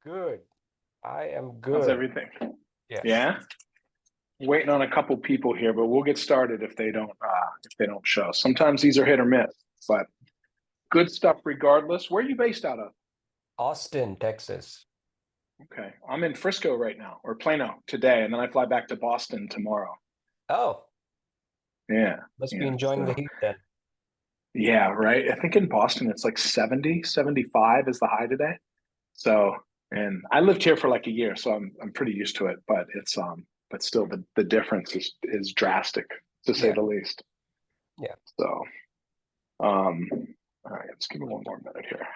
Good. I am How's good. everything? Yes. Yeah. Waiting on a couple people here, but we'll get started if they don't show. Sometimes these are hit or miss, but good stuff regardless. Where are you based out of? Austin, Texas. Okay. I'm in Frisco right now, or Plano today, and then I fly back to Boston tomorrow. Oh, Yeah. must be Yeah. enjoying the So heat then. yeah, right. I think in Boston it's like 70, 75 is the high today. So, and I lived here for like a year, so I'm pretty used to it, but but still the difference is drastic to say Yeah. the least. Yeah. So, all right, let's give me one more minute here.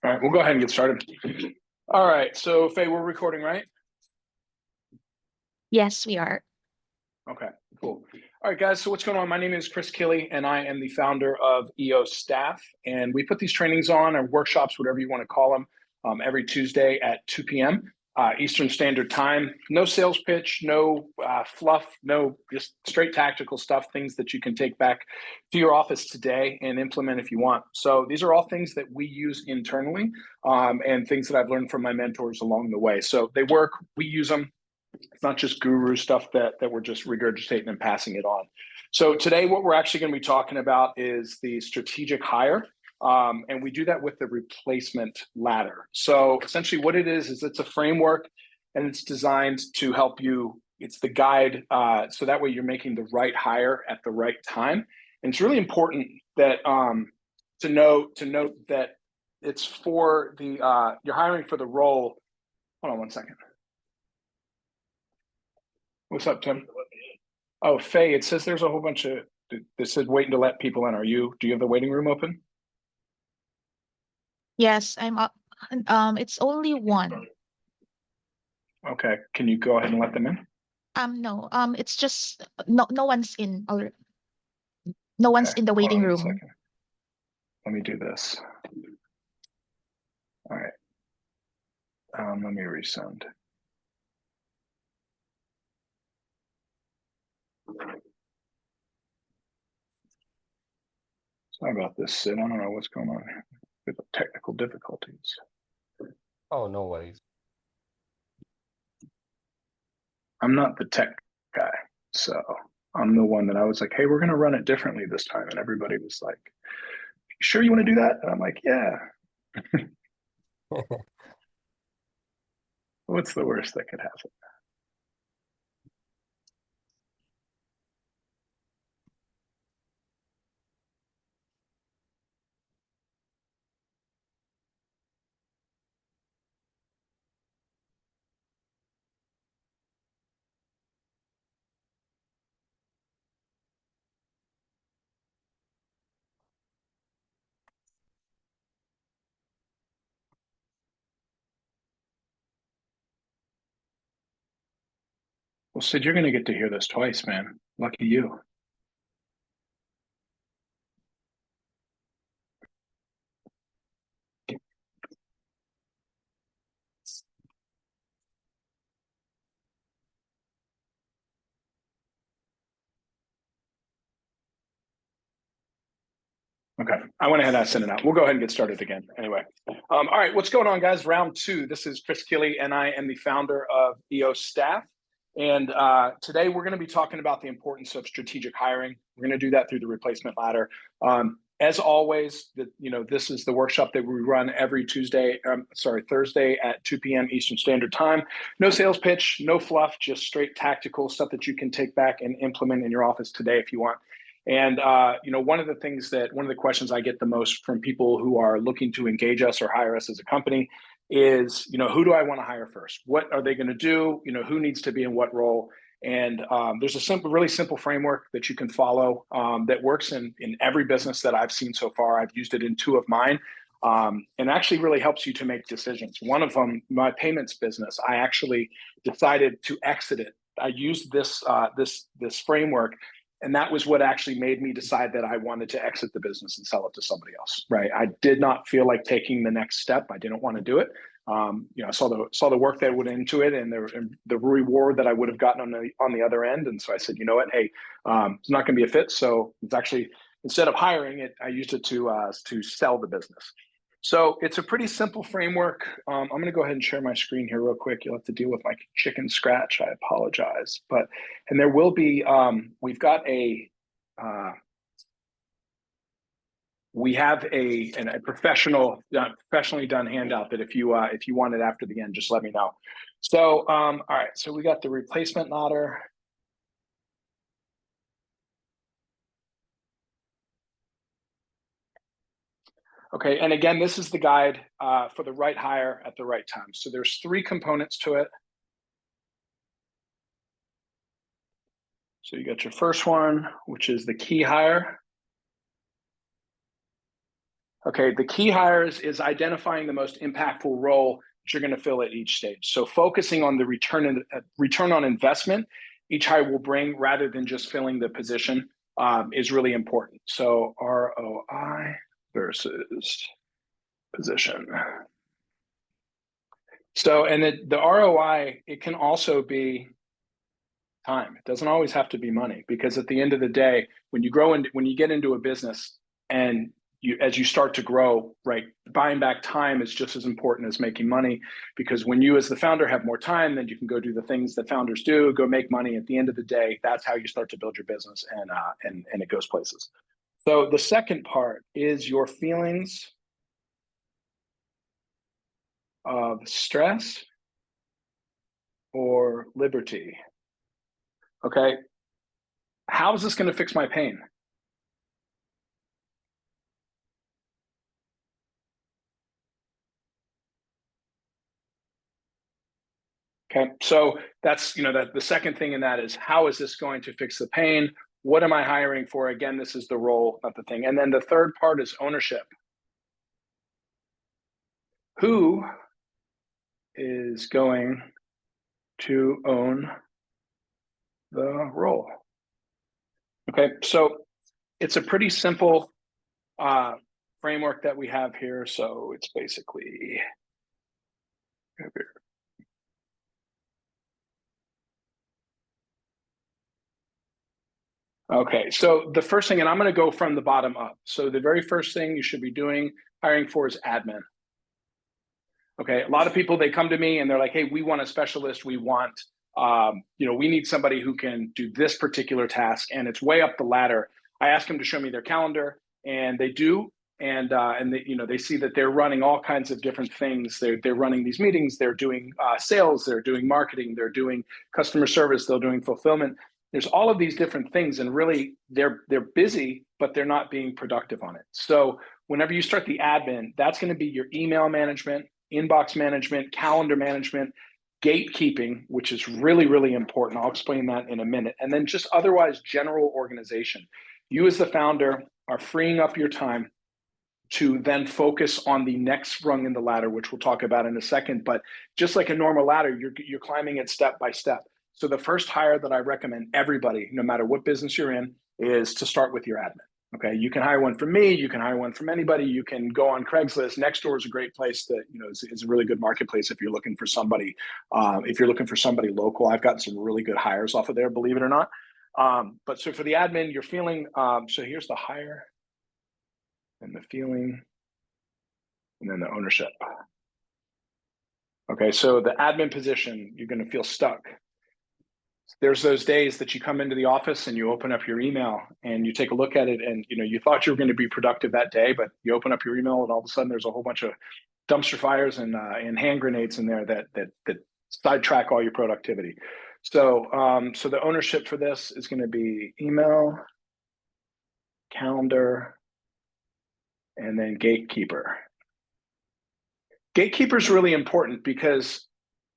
All right, we'll go ahead and get started. All right, so Faye, we're recording, right? Yes, we are. Okay, cool. All right, guys, so what's going on? My name is Chris Killey, and I am the founder of EOS Staff, and we put these trainings on, or workshops, whatever you want to call them, every Tuesday at 2 p.m. Eastern Standard Time. No sales pitch, no fluff, no just straight tactical stuff, things that you can take back to your office today and implement if you want. So these are all things that we use internally and things that I've learned from my mentors along the way. So they work, we use them. It's not just guru stuff that we're just regurgitating and passing it on. So today, what we're actually going to be talking about is the strategic hire. And we do that with the replacement ladder. So essentially what it is it's a framework and it's designed to help you. It's the guide. So that way you're making the right hire at the right time. And it's really important that to note that it's for the, you're hiring for the role. Hold on one second. What's up, Tim? Oh, Faye, it says there's a whole bunch of, this said waiting to let people in. Do you have the waiting room open? Yes, I'm up. It's only one. Okay, can you go ahead and let them in? No. It's just no one's in, or no one's Okay, in the hold waiting on one room. second. Let me do this. All right. Let me resend. Sorry about this, Sid. I don't know what's going on with the technical difficulties. Oh, no worries. I'm not the tech guy, so I'm the one that I was like, hey, we're going to run it differently this time. And everybody was like, sure you want to do that? And I'm like, yeah. What's the worst that could happen? Well, Sid, you're going to get to hear this twice, man. Lucky you. Okay, I went ahead and I sent it out. We'll go ahead and get started again. Anyway, all right, what's going on, guys? Round two. This is Chris Killey, and I am the founder of EOS Staff. And today we're going to be talking about the importance of strategic hiring. We're going to do that through the replacement ladder. As always, this is the workshop that we run every Thursday at 2 p.m. Eastern Standard Time. No sales pitch, no fluff, just straight tactical stuff that you can take back and implement in your office today if you want. And one of the questions I get the most from people who are looking to engage us or hire us as a company is, who do I want to hire first? What are they going to do? Who needs to be in what role? And there's a really simple framework that you can follow that works in every business that I've seen so far. I've used it in two of mine, and actually really helps you to make decisions. One of them, my payments business, I actually decided to exit it. I used this framework And that was what actually made me decide that I wanted to exit the business and sell it to somebody else, right? I did not feel like taking the next step. I didn't want to do it. I saw the work that went into it and the reward that I would have gotten on the other end. And so I said, you know what, hey, it's not going to be a fit. So it's actually, instead of hiring it, I used it to sell the business. So it's a pretty simple framework. I'm going to go ahead and share my screen here real quick. You'll have to deal with my chicken scratch. I apologize, and there will be. We've got we have a professionally done handout that if you want it after the end, just let me know. So all right, so we got the replacement ladder. Okay, and again, this is the guide for the right hire at the right time. So there's 3 components to it. So you got your first one, which is the key hire. Okay, the key hires is identifying the most impactful role that you're going to fill at each stage. So focusing on the return on investment each hire will bring rather than just filling the position is really important. So ROI versus position. So, and the ROI, it can also be time. It doesn't always have to be money, because at the end of the day, when you get into a business and as you start to grow, right, buying back time is just as important as making money, because when you as the founder have more time, then you can go do the things that founders do, go make money. At the end of the day, that's how you start to build your business, and it goes places. So the second part is your feelings of stress or liberty. Okay, how is this going to fix my pain? Okay, so that's, the second thing in that is, how is this going to fix the pain? What am I hiring for? Again, this is the role, not the thing. And then the third part is ownership. Who is going to own the role? Okay, so it's a pretty simple framework that we have here. So it's basically okay, so the first thing, and I'm going to go from the bottom up. So the very first thing you should be hiring for is admin. Okay, a lot of people, they come to me and they're like, hey, we want a specialist. We want, we need somebody who can do this particular task, and it's way up the ladder. I ask them to show me their calendar, and they do. And they see that they're running all kinds of different things. They're running these meetings. They're doing sales. They're doing marketing. They're doing customer service. They're doing fulfillment. There's all of these different things, and really they're busy, but they're not being productive on it. So whenever you start the admin, that's going to be your email management, inbox management, calendar management, gatekeeping, which is really, really important. I'll explain that in a minute. And then just otherwise general organization. You as the founder are freeing up your time to then focus on the next rung in the ladder, which we'll talk about in a second. But just like a normal ladder, you're climbing it step by step. So the first hire that I recommend everybody, no matter what business you're in, is to start with your admin. Okay, you can hire one from me. You can hire one from anybody. You can go on Craigslist. Nextdoor is a great place that is a really good marketplace if you're looking for somebody. If you're looking for somebody local, I've gotten some really good hires off of there, believe it or not. But so for the admin, you're feeling. So here's the hire, and the feeling, and then the ownership. Okay, so the admin position, you're going to feel stuck. There's those days that you come into the office and you open up your email and you take a look at it, and you thought you were going to be productive that day, but you open up your email and all of a sudden there's a whole bunch of dumpster fires and hand grenades in there that sidetrack all your productivity. So so the ownership for this is going to be email, calendar, and then gatekeeper. Gatekeeper is really important because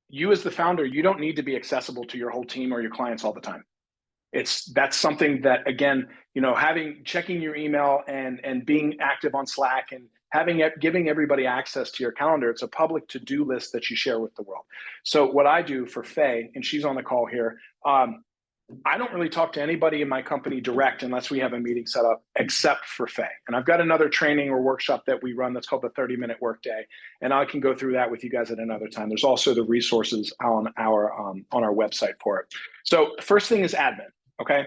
you as the founder, you don't need to be accessible to your whole team or your clients all the time. That's something that, again, checking your email and being active on Slack and giving everybody access to your calendar. It's a public to-do list that you share with the world. So what I do for Faye, and she's on the call here, I don't really talk to anybody in my company direct unless we have a meeting set up, except for Faye. And I've got another training or workshop that we run that's called the 30-minute workday, and I can go through that with you guys at another time. There's also the resources on our website for it. So first thing is admin. Okay,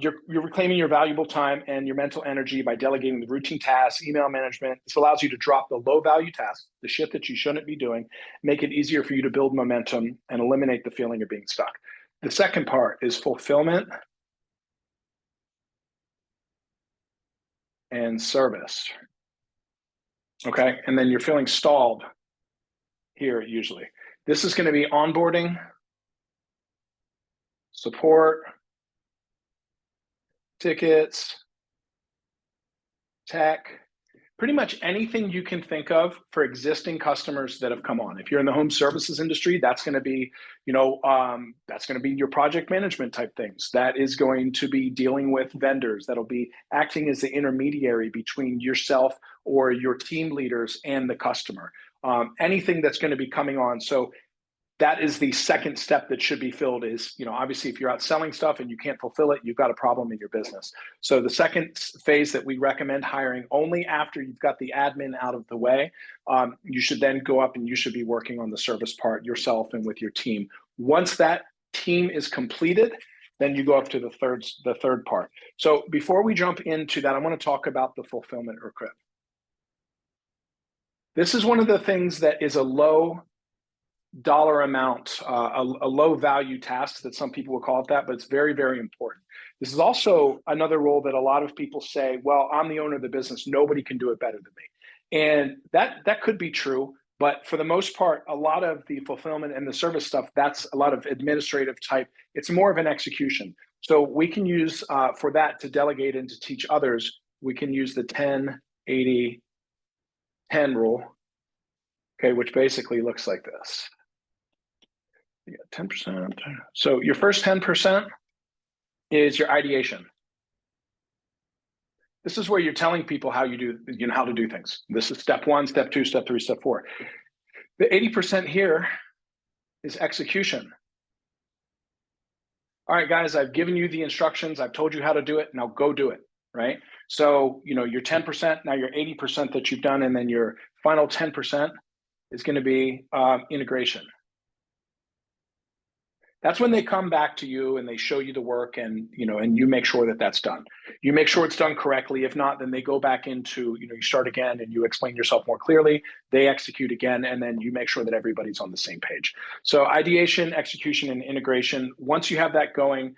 you're reclaiming your valuable time and your mental energy by delegating the routine tasks, email management. This allows you to drop the low value tasks, the shit that you shouldn't be doing, make it easier for you to build momentum and eliminate the feeling of being stuck. The second part is fulfillment and service. Okay, and then you're feeling stalled here usually. This is going to be onboarding, support, tickets, tech, pretty much anything you can think of for existing customers that have come on. If you're in the home services industry, that's going to be, that's going to be your project management type things. That is going to be dealing with vendors. That'll be acting as the intermediary between yourself or your team leaders and the customer. Anything that's going to be coming on. So that is the second step that should be filled is, obviously if you're out selling stuff and you can't fulfill it, you've got a problem in your business. So the second phase that we recommend hiring only after you've got the admin out of the way, you should then go up and you should be working on the service part yourself and with your team. Once that team is completed, then you go up to the third part. So before we jump into that, I want to talk about the fulfillment or CRIP. This is one of the things that is a low dollar amount, a low value task that some people will call it that, but it's very, very important. This is also another role that a lot of people say, well, I'm the owner of the business. Nobody can do it better than me. And that could be true. But for the most part, a lot of the fulfillment and the service stuff, that's a lot of administrative type. It's more of an execution. So we can use for that to delegate and to teach others, we can use the 10, 80, 10 rule, okay, which basically looks like this. You got 10%. So your first 10% is your ideation. This is where you're telling people how you do, how to do things. This is step 1, step 2, step 3, step 4. The 80% here is execution. All right, guys, I've given you the instructions. I've told you how to do it. Now go do it, right? So, your 10%, now your 80% that you've done, and then your final 10% is going to be integration. That's when they come back to you and they show you the work and, and you make sure that that's done. You make sure it's done correctly. If not, then they go back into, you start again and you explain yourself more clearly. They execute again, and then you make sure that everybody's on the same page. So ideation, execution, and integration. Once you have that going,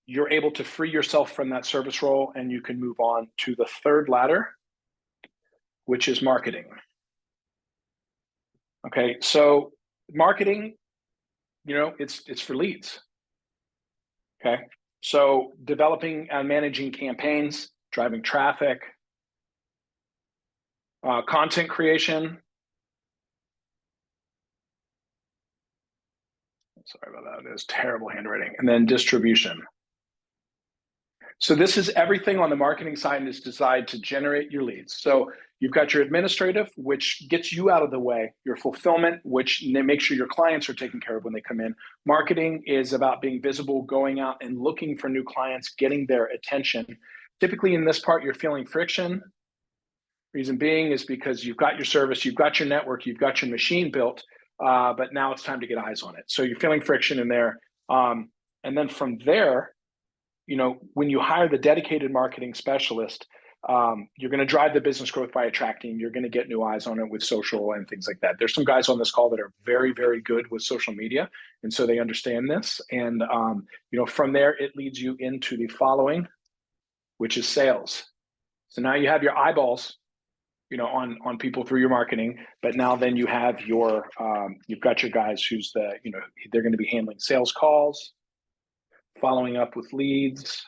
you're able to free yourself from that service role and you can move on to the third ladder, which is marketing. Okay, so marketing, it's for leads. Okay, so developing and managing campaigns, driving traffic, content creation. Sorry about that, it is terrible handwriting. And then distribution. So this is everything on the marketing side and is designed to generate your leads. So you've got your administrative, which gets you out of the way, your fulfillment, which makes sure your clients are taken care of when they come in. Marketing is about being visible, going out and looking for new clients, getting their attention. Typically in this part, you're feeling friction. Reason being is because you've got your service, you've got your network, you've got your machine built, but now it's time to get eyes on it. So you're feeling friction in there. And then from there, when you hire the dedicated marketing specialist, you're going to drive the business growth by attracting, you're going to get new eyes on it with social and things like that. There's some guys on this call that are very, very good with social media. And so they understand this. And, from there, it leads you into the following, which is sales. So now you have your eyeballs, on people through your marketing, but now then you have you've got your guys who's they're going to be handling sales calls, following up with leads,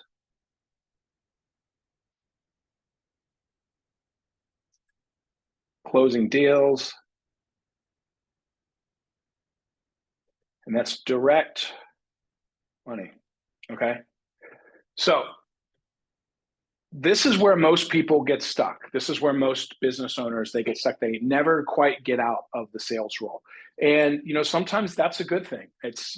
closing deals, and that's direct money, okay? So this is where most people get stuck. This is where most business owners, they get stuck. They never quite get out of the sales role. And, sometimes that's a good thing. It's,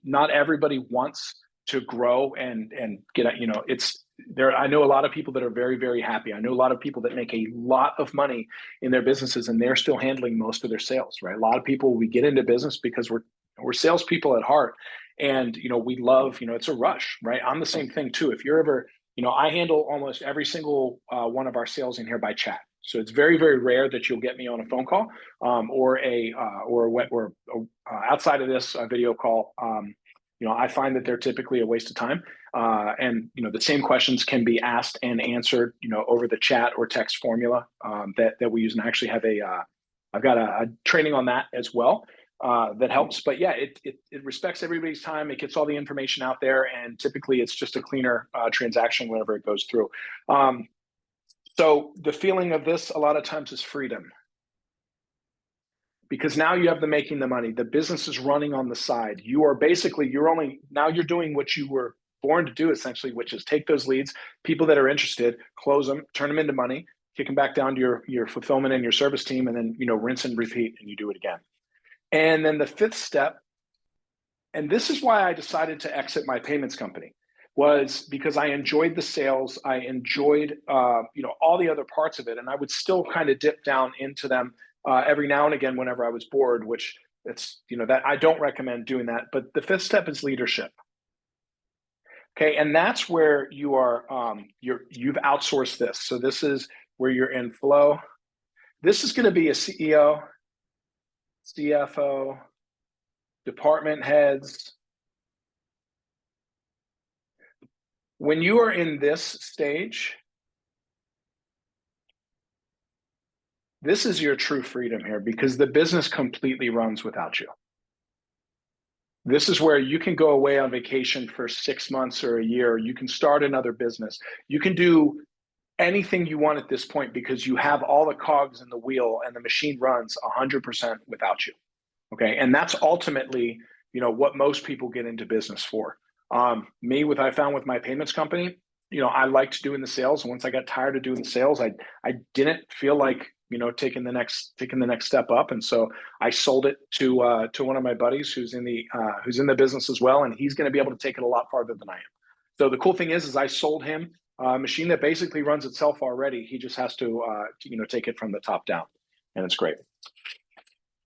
not everybody wants to grow and get, you know, it's there. I know a lot of people that are very, very happy. I know a lot of people that make a lot of money in their businesses and they're still handling most of their sales, right? A lot of people, we get into business because we're salespeople at heart. And, you know, we love, you know, it's a rush, right? I'm the same thing too. If you're ever, you know, I handle almost every single one of our sales in here by chat. So it's very, very rare that you'll get me on a phone call or outside of this video call. You know, I find that they're typically a waste of time. And, you know, the same questions can be asked and answered, you know, over the chat or text formula that we use. And I actually have I've got a training on that as well. That helps, but yeah, it respects everybody's time. It gets all the information out there, and typically it's just a cleaner transaction whenever it goes through. So the feeling of this a lot of times is freedom, because now you have making the money. The business is running on the side. You are basically you're doing what you were born to do, essentially, which is take those leads, people that are interested, close them, turn them into money, kick them back down to your fulfillment and your service team, and then, you know, rinse and repeat, and you do it again. And then the fifth step, and this is why I decided to exit my payments company, was because I enjoyed the sales. I enjoyed, you know, all the other parts of it. And I would still kind of dip down into them every now and again whenever I was bored, which it's, you know, that I don't recommend doing that. But the fifth step is leadership. Okay. And that's where you are, you've outsourced this. So this is where you're in flow. This is going to be a CEO, CFO, department heads. When you are in this stage, this is your true freedom here, because the business completely runs without you. This is where you can go away on vacation for 6 months or a year. You can start another business. You can do anything you want at this point because you have all the cogs in the wheel and the machine runs 100% without you. Okay. And that's ultimately, you know, what most people get into business for. I found with my payments company, you know, I liked doing the sales. Once I got tired of doing the sales, I didn't feel like, you know, taking the next step up. And so I sold it to one of my buddies who's in the business as well. And he's going to be able to take it a lot farther than I am. So the cool thing is I sold him a machine that basically runs itself already. He just has to, you know, take it from the top down, and it's great.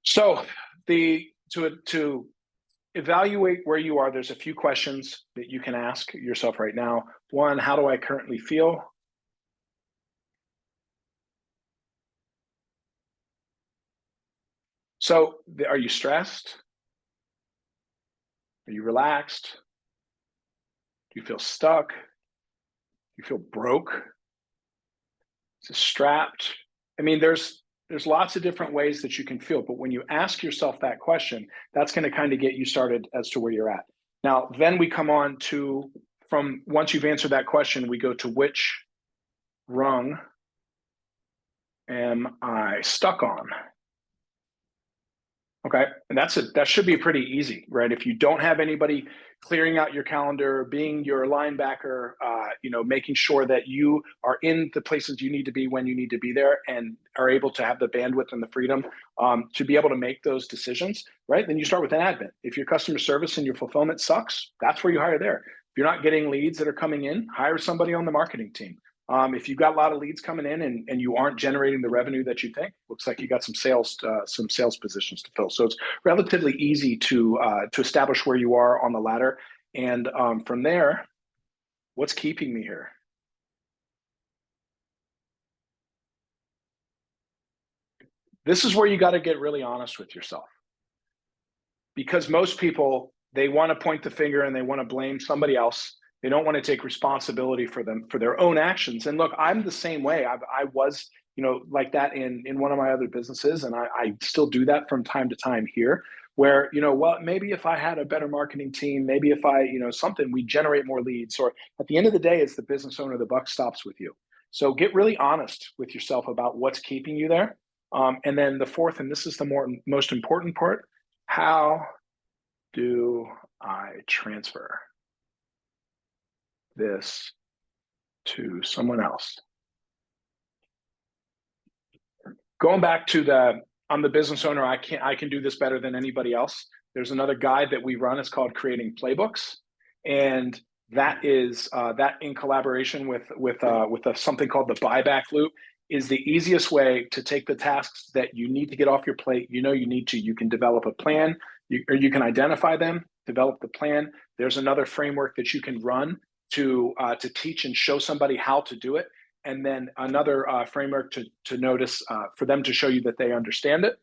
So to evaluate where you are, there's a few questions that you can ask yourself right now. One, how do I currently feel? So are you stressed? Are you relaxed? Do you feel stuck? Do you feel broke? Is it strapped? I mean, there's lots of different ways that you can feel, but when you ask yourself that question, that's going to kind of get you started as to where you're at. Now, then we come on to, once you've answered that question, we go to which rung am I stuck on? Okay, and that should be pretty easy, right? If you don't have anybody clearing out your calendar, being your linebacker, you know, making sure that you are in the places you need to be when you need to be there, and are able to have the bandwidth and the freedom to be able to make those decisions, right? Then you start with an admin. If your customer service and your fulfillment sucks, that's where you hire there. If you're not getting leads that are coming in, hire somebody on the marketing team. If you've got a lot of leads coming in and you aren't generating the revenue that you think, looks like you got some sales positions to fill. So it's relatively easy to establish where you are on the ladder. And from there, what's keeping me here? This is where you got to get really honest with yourself. Because most people, they want to point the finger and they want to blame somebody else. They don't want to take responsibility for their own actions. And look, I'm the same way. I was, you know, like that in one of my other businesses, and I still do that from time to time here, where, you know, well, maybe if I had a better marketing team, maybe if I, you know, something, we generate more leads. Or at the end of the day, it's the business owner, the buck stops with you. So get really honest with yourself about what's keeping you there. And then the fourth, and this is the most important part, how do I transfer this to someone else? Going back to I'm the business owner, I can do this better than anybody else. There's another guide that we run. It's called Creating Playbooks. and that is that in collaboration with something called the buyback loop is the easiest way to take the tasks that you need to get off your plate. You know you need to. You can develop a plan, or you can identify them, develop the plan. There's another framework that you can run to teach and show somebody how to do it, and then another framework to notice for them to show you that they understand it.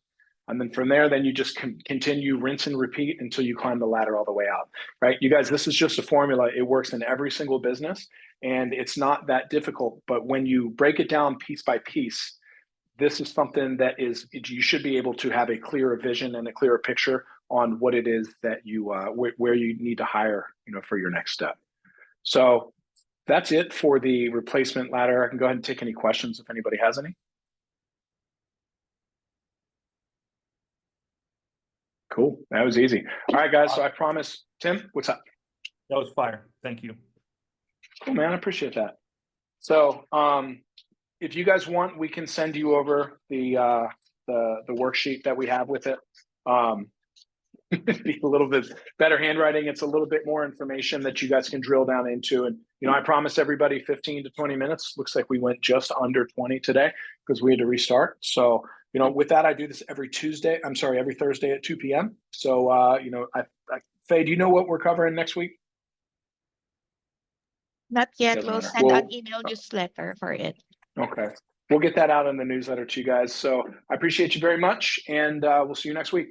And then from there, then you just continue, rinse and repeat until you climb the ladder all the way out, right? You guys, this is just a formula. It works in every single business, and it's not that difficult. But when you break it down piece by piece, this is something that you should be able to have a clearer vision and a clearer picture on what it is that you where you need to hire, for your next step. So that's it for the replacement ladder. I can go ahead and take any questions if anybody has any. Cool. That was easy. All right, guys. So I promise, Tim, what's up? That was fire. Thank you. Cool, man. I appreciate that. So if you guys want, we can send you over the worksheet that we have with it. Be a little bit better handwriting. It's a little bit more information that you guys can drill down into. And, I promised everybody 15 to 20 minutes. Looks like we went just under 20 today because we had to restart. So, with that, I do this every Thursday at 2 p.m. So, Faye, do you know what we're covering next week? Not yet. Doesn't We'll matter. send Well, an email newsletter for it. Okay. We'll get that out in the newsletter to you guys. So I appreciate you very much. And we'll see you next week.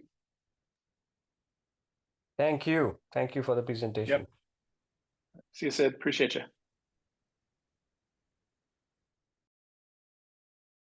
Thank you. Thank you for the presentation. See you, Sid. Appreciate you.